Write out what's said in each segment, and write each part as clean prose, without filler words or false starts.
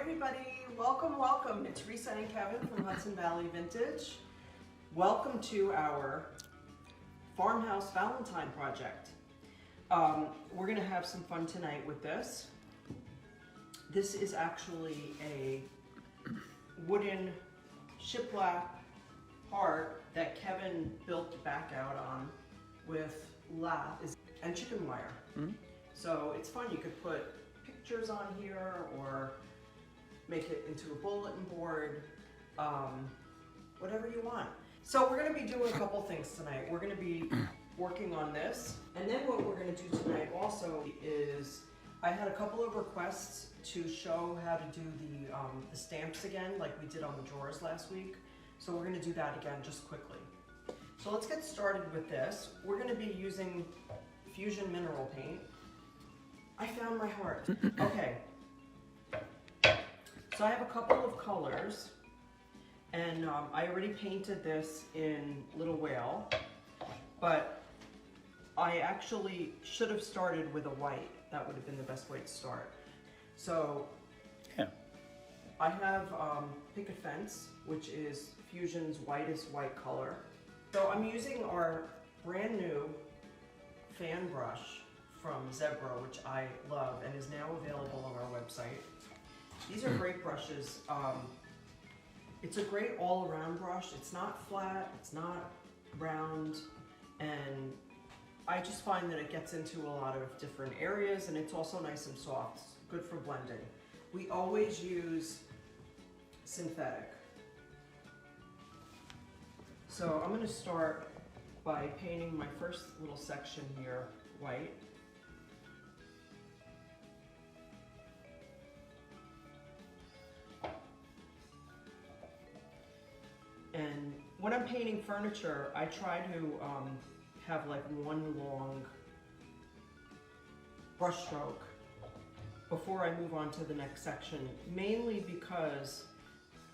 everybody, welcome. It's Risa and Kevin from Hudson Valley Vintage. Welcome to our Farmhouse Valentine project. We're gonna have some fun tonight with this. This is actually a wooden shiplap heart that Kevin built the back out on with lath and chicken wire. So it's fun, you could put pictures on here or make it into a bulletin board, whatever you want. So we're gonna be doing a couple things tonight. We're gonna be working on this. And then what we're gonna do tonight also is, I had a couple of requests to show how to do the stamps again, like we did on the drawers last week. So we're gonna do that again just quickly. So let's get started with this. We're gonna be using Fusion Mineral Paint. I found my heart. Okay. So I have a couple of colors, and I already painted this in Little Whale, but I actually should have started with a white. That would have been the best way to start. So yeah, I have Picket Fence, which is Fusion's whitest white color. So I'm using our brand new fan brush from Zebra, which I love and is now available on our website. These are great brushes. It's a great all-around brush. It's not flat, it's not round, and I just find that it gets into a lot of different areas, and it's also nice and soft, good for blending. We always use synthetic. So I'm going to start by painting my first little section here white. And when I'm painting furniture, I try to have like one long brush stroke before I move on to the next section, mainly because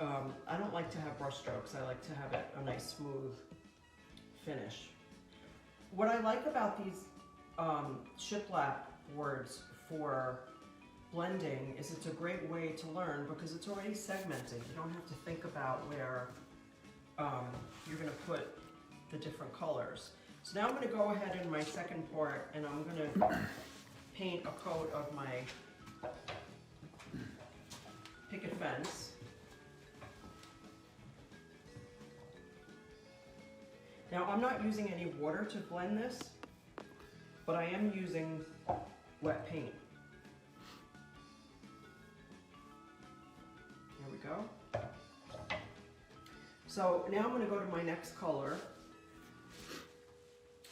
I don't like to have brush strokes. I like to have it a nice smooth finish. What I like about these shiplap boards for blending is it's a great way to learn because it's already segmented. You don't have to think about where you're going to put the different colors. So now I'm going to go ahead in my second part and I'm going to paint a coat of my Picket Fence. Now I'm not using any water to blend this, but I am using wet paint. There we go. So now I'm going to go to my next color,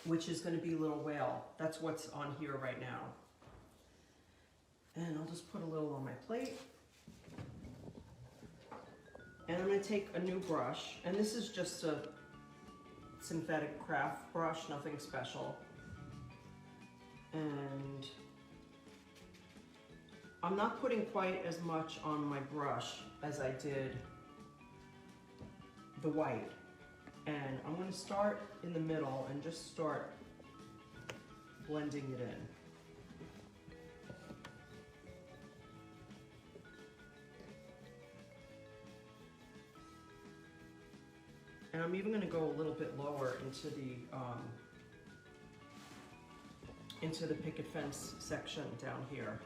which is going to be Little Whale. That's what's on here right now. And I'll just put a little on my plate. And I'm going to take a new brush, and this is just a synthetic craft brush, nothing special. And I'm not putting quite as much on my brush as I did the white, and I'm going to start in the middle and just start blending it in. And I'm even going to go a little bit lower into the Picket Fence section down here.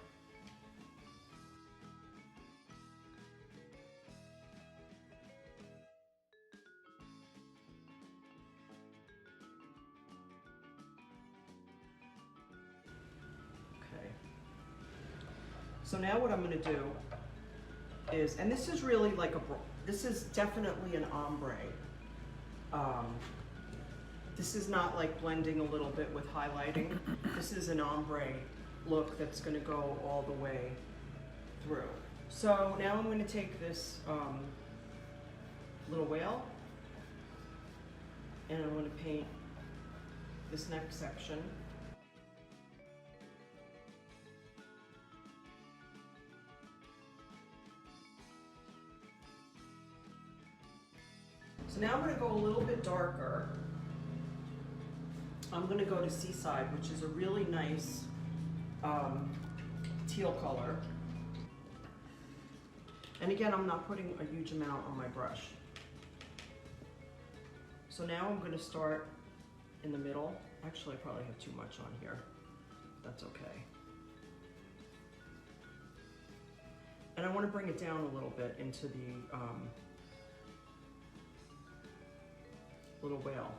So now what I'm going to do is, and this is really like this is definitely an ombre. This is not like blending a little bit with highlighting. This is an ombre look that's going to go all the way through. So now I'm going to take this Little Whale and I'm going to paint this next section. So now I'm going to go a little bit darker. I'm going to go to Seaside, which is a really nice teal color. And again, I'm not putting a huge amount on my brush. So now I'm going to start in the middle. Actually, I probably have too much on here. That's okay. And I want to bring it down a little bit into the little whale.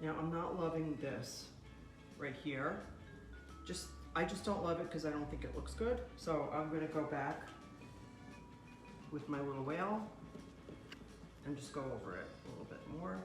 Now I'm not loving this right here. I just don't love it because I don't think it looks good. So I'm going to go back with my little whale and just go over it a little bit more.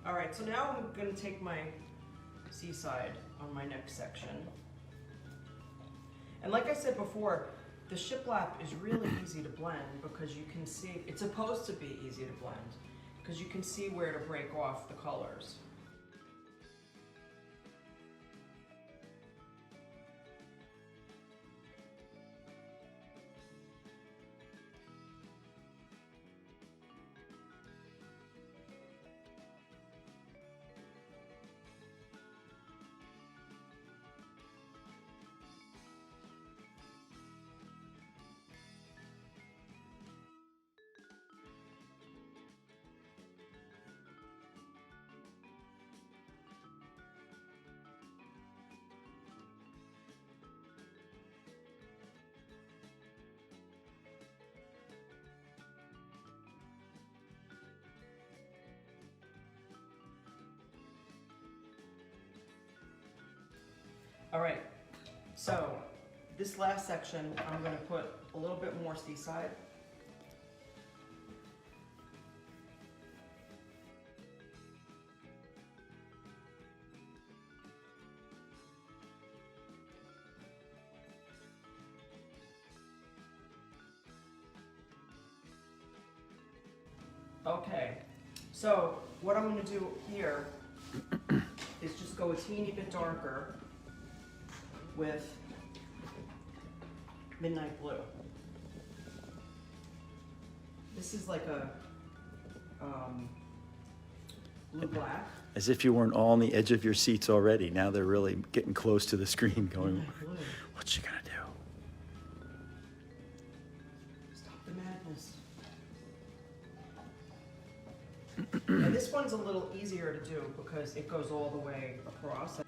All right, so now I'm going to take my seaside on my next section. And like I said before, the shiplap is really easy to blend because you can see, it's supposed to be easy to blend because you can see where to break off the colors. All right, so this last section, I'm going to put a little bit more seaside. Okay, so what I'm going to do here is just go a teeny bit darker with Midnight Blue. This is like a blue black. As if you weren't all on the edge of your seats already. Now they're really getting close to the screen going, what's she gonna do? Stop the madness. And this one's a little easier to do because it goes all the way across.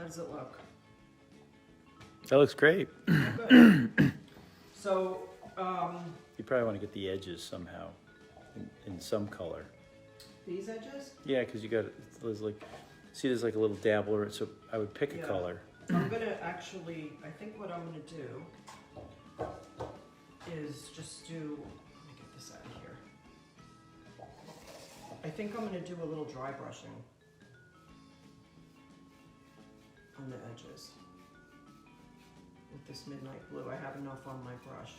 How does it look? That looks great. Good. So, You probably want to get the edges somehow in some color. these edges? Yeah, because you got, there's like, see there's like a little dabbler, so I would pick a Yeah. color. I'm gonna actually, I think what I'm gonna do is just do, let me get this out of here. I think I'm gonna do a little dry brushing on the edges with this midnight blue. I have enough on my brush.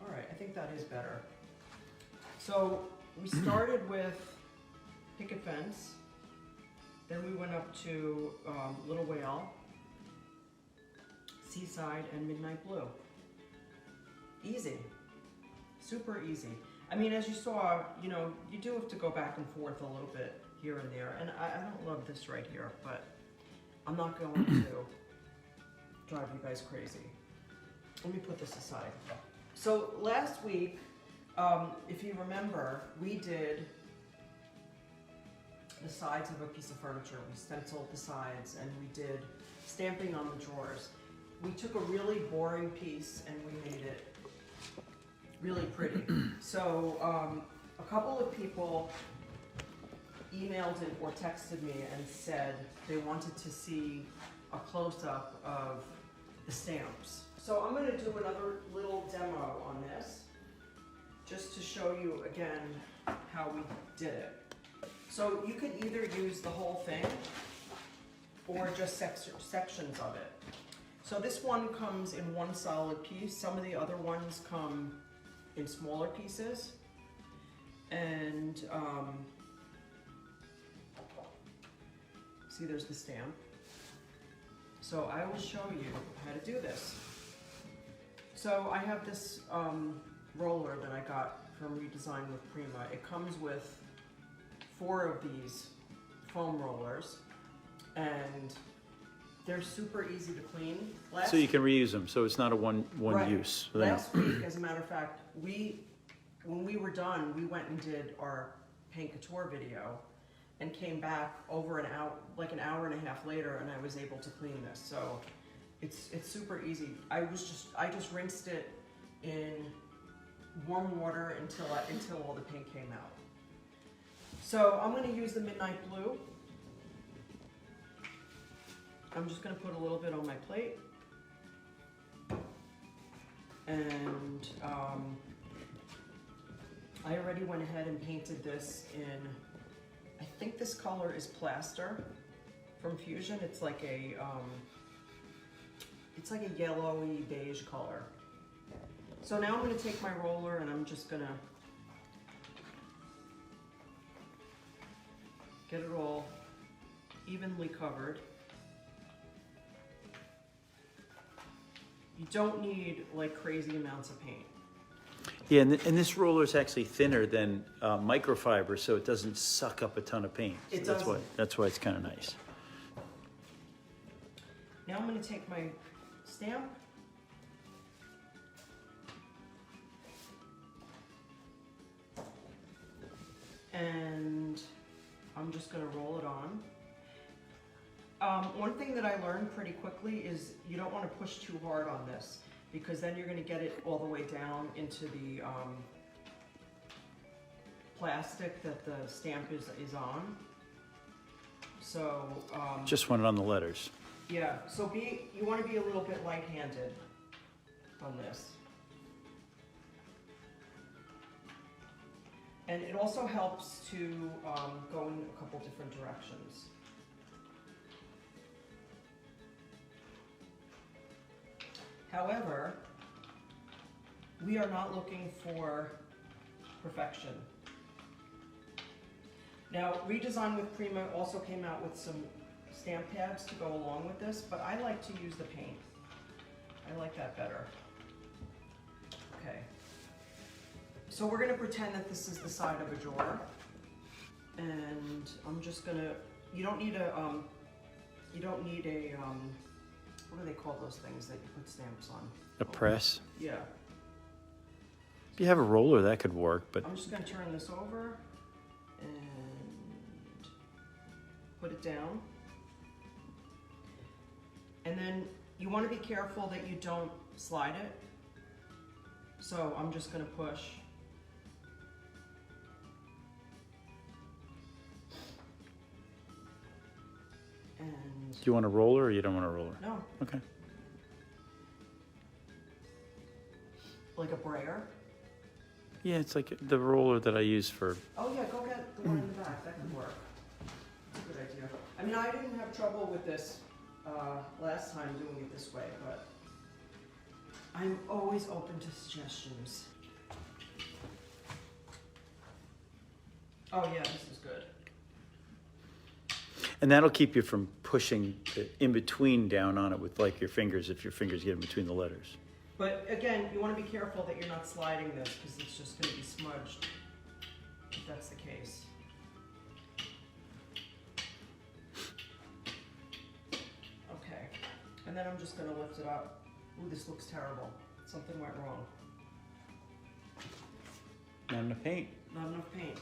All right, I think that is better. So we started with picket fence, then we went up to Little Whale, Seaside, and Midnight Blue. Easy, super easy. I mean, as you saw, you know, you do have to go back and forth a little bit here and there, and I don't love this right here, but I'm not going to drive you guys crazy. Let me put this aside. So last week, if you remember, we did the sides of a piece of furniture. We stenciled the sides and we did stamping on the drawers. We took a really boring piece and we made it really pretty. So a couple of people emailed it or texted me and said they wanted to see a close-up of the stamps. So I'm going to do another little demo on this, just to show you again how we did it. So you can either use the whole thing or just sections of it. So this one comes in one solid piece. Some of the other ones come in smaller pieces. And see, there's the stamp. So I will show you how to do this. So I have this roller that I got from ReDesign with Prima. It comes with 4 of these foam rollers and they're super easy to clean. So you can reuse them, so it's not a one Right. use. Last week, as a matter of fact, when we were done, we went and did our paint couture video and came back over like an hour and a half later, and I was able to clean this. So it's super easy. I just rinsed it in warm water until all the paint came out. So I'm going to use the Midnight Blue. I'm just going to put a little bit on my plate. And I already went ahead and painted this in, I think this color is Plaster from Fusion. It's like a yellowy beige color. So now I'm going to take my roller and I'm just going to get it all evenly covered. You don't need like crazy amounts of paint. Yeah, and this roller is actually thinner than microfiber, so it doesn't suck up a ton of paint. It So doesn't. that's why it's kind of nice. Now I'm going to take my stamp and I'm just going to roll it on. One thing that I learned pretty quickly is you don't want to push too hard on this, because then you're going to get it all the way down into the plastic that the stamp is on. So Just want it on the letters. yeah, so you want to be a little bit light-handed on this. And it also helps to go in a couple different directions. However, we are not looking for perfection. Now, ReDesign with Prima also came out with some stamp pads to go along with this, but I like to use the paint. I like that better. Okay. So we're gonna pretend that this is the side of a drawer. And I'm just gonna, you don't need a, what do they call those things that you put stamps on? A press. Yeah. If you have a roller, that could work, but I'm just gonna turn this over and put it down. And then you wanna be careful that you don't slide it. So I'm just gonna push. And do you want a roller or you don't want a roller? no, Okay. like a brayer. Yeah, it's like the roller that I use for. Oh yeah, go get the one in the back, that could work. That's a good idea. I mean, I didn't have trouble with this last time doing it this way, but I'm always open to suggestions. Oh yeah, this is good. And that'll keep you from pushing the in between down on it with like your fingers if your fingers get in between the letters. But again, you want to be careful that you're not sliding this because it's just going to be smudged if that's the case. Okay, and then I'm just going to lift it up. Ooh, this looks terrible. Something went wrong. Not enough paint. Not enough paint.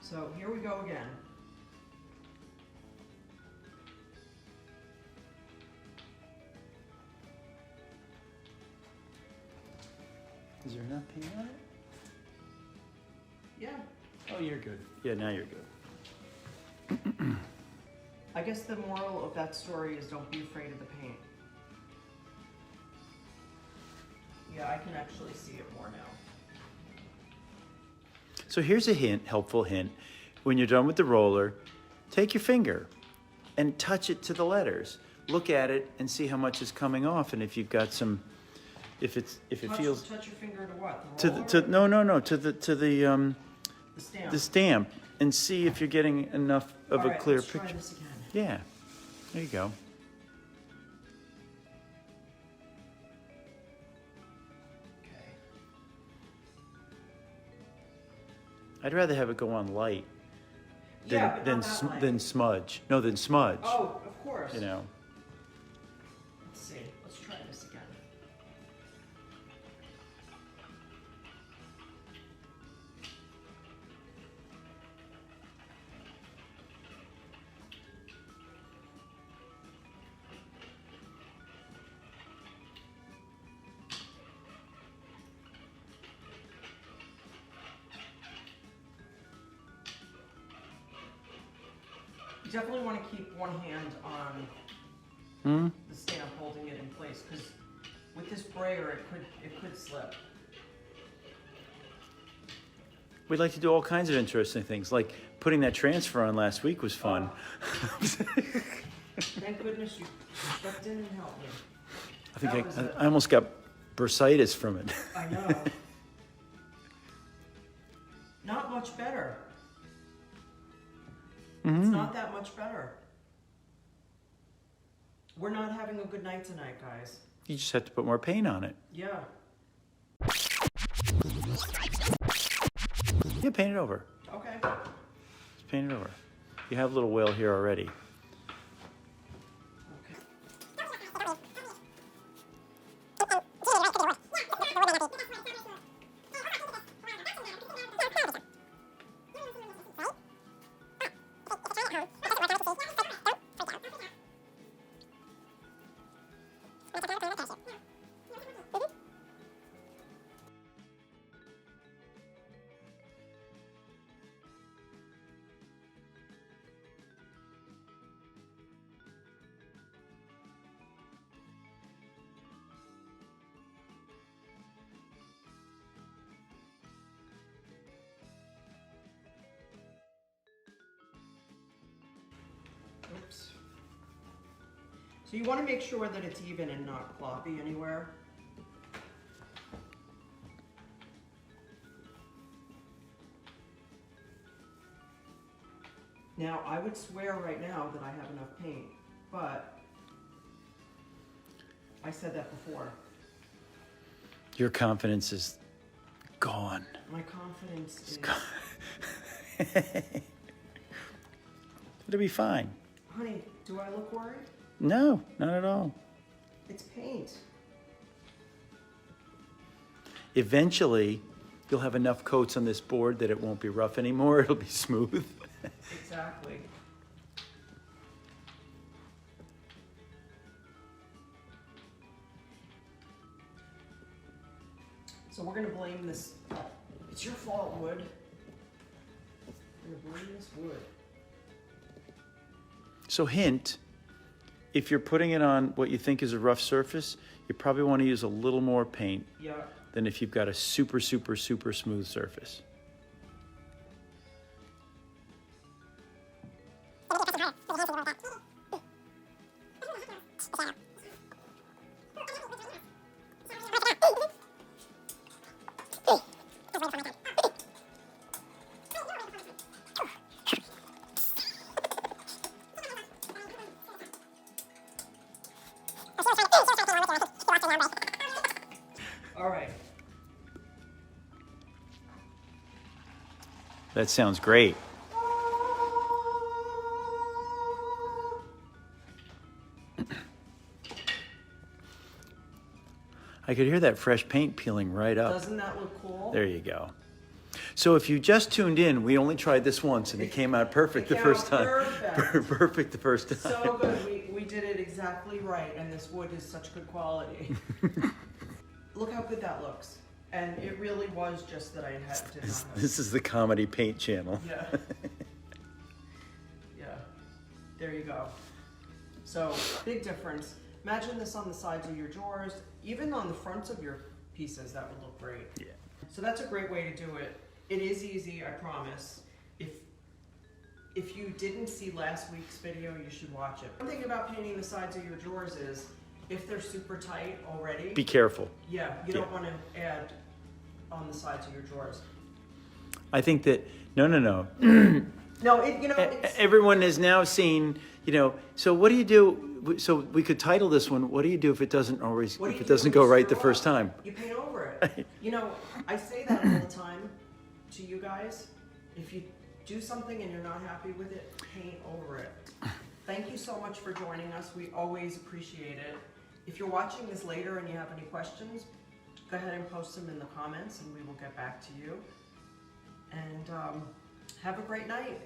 So here we go again. Is there enough paint on it? Yeah. Oh, you're good. Yeah, now you're good. I guess the moral of that story is don't be afraid of the paint. Yeah, I can actually see it more now. So here's a hint, helpful hint. When you're done with the roller, take your finger and touch it to the letters. Look at it and see how much is coming off, and if you've got some, if it feels Touch your finger to what? The roller? to the The stamp. the stamp, and see if you're getting enough of All a right, clear let's picture. Try this again. Yeah, there you go. Okay. I'd rather have it go on light than Yeah, but not that light. than smudge. No, than smudge. Oh, of course. You know. Let's see. Let's try this again. You definitely want to keep one hand on the stamp holding it in place because with this brayer it could slip. We'd like to do all kinds of interesting things, like putting that transfer on last week was fun. Thank goodness you stepped in and helped me. I think That was I almost got bursitis from it. I know. Not much better. It's not that much better. We're not having a good night tonight, guys. You just have to put more paint on it. Yeah. Yeah, paint it over. Okay. Just paint it over. You have a little whale here already. Oops. So you want to make sure that it's even and not floppy anywhere. Now, I would swear right now that I have enough paint, but I said that before. Your confidence is gone. My confidence is... It'll be fine. Honey, do I look worried? No, not at all. It's paint. Eventually, you'll have enough coats on this board that it won't be rough anymore. It'll be smooth. Exactly. So we're gonna blame this. It's your fault, wood. We're gonna blame this wood. So hint, if you're putting it on what you think is a rough surface, you probably want to use a little more paint Yeah. than if you've got a super, super, super smooth surface. All right. That sounds great. I could hear that fresh paint peeling right up. Doesn't that look cool? There you go. So if you just tuned in, we only tried this once and it came out perfect the first time. Perfect. Perfect the first time. So good. We did it exactly right, and this wood is such good quality. Look how good that looks. And it really was just that I did not have... This is the comedy paint channel. Yeah. Yeah. There you go. So, big difference. Imagine this on the sides of your drawers, even on the fronts of your pieces, that would look great. Yeah. So that's a great way to do it. It is easy, I promise. If you didn't see last week's video, you should watch it. One thing about painting the sides of your drawers is, if they're super tight already, Be careful. yeah, you don't want to add on the sides of your drawers. I think that, no. No, it's, Everyone has now seen, so what do you do? So we could title this one, what do you do if it doesn't always, what do if you it do doesn't when go you right the screw first up? time? You paint over it. I say that all the time to you guys. If you do something and you're not happy with it, paint over it. Thank you so much for joining us. We always appreciate it. If you're watching this later and you have any questions, go ahead and post them in the comments and we will get back to you. And have a great night.